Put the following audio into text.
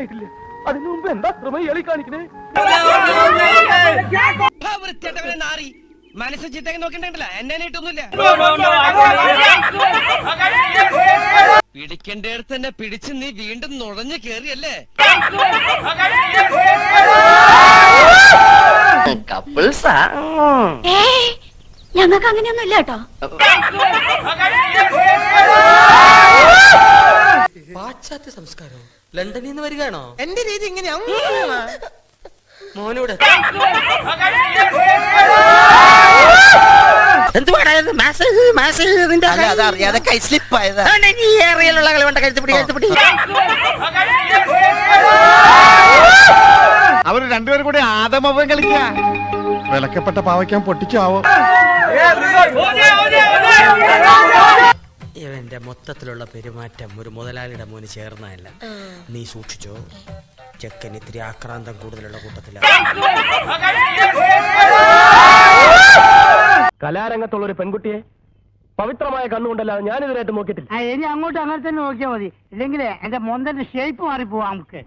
സമയമായിട്ടില്ല. അതിനു മുമ്പ് എന്താ ശ്രമം എളി കാണിക്കണേ? മനസ്സ് ചിത്തേക്ക് നോക്കണ്ടല്ല എന്നെ ഇട്ടൊന്നുമില്ല. പിടിക്കേണ്ടടുത്ത് തന്നെ പിടിച്ച് നീ വീണ്ടും നുഴഞ്ഞു കേറിയല്ലേ? ഞങ്ങൾക്ക് അങ്ങനെയൊന്നും ഇല്ല കേട്ടോ. പാശ്ചാത്യ സംസ്കാരം ലണ്ടനിൽ നിന്ന് വരികയാണോ? എന്റെ രീതി ഇങ്ങനെയാ. മോനൂടെ അവര് രണ്ടുപേരും കൂടി ആദമവൻ കളിക്ക. വിലക്കപ്പെട്ട പാവയ്ക്കാൻ പൊട്ടിക്കാവോ? ഇവന്റെ മൊത്തത്തിലുള്ള പെരുമാറ്റം ഒരു മുതലാളിയുടെ മോന് ചേർന്നതല്ല. നീ സൂക്ഷിച്ചോ, ചെക്കൻ ഇത്തിരി ആക്രാന്തം കൂടുതലുള്ള കൂട്ടത്തില. കലാരംഗത്തുള്ള ഒരു പെൺകുട്ടിയെ പവിത്രമായ കണ്ണുകൊണ്ടല്ലാതെ ഞാനിതിനായിട്ട് നോക്കിയിട്ടില്ല. ഇനി അങ്ങോട്ട് അങ്ങനെ തന്നെ നോക്കിയാൽ മതി, ഇല്ലെങ്കിലേ എന്റെ മൊന്തന്റെ ഷേപ്പ് മാറിപ്പോവാ നമുക്ക്.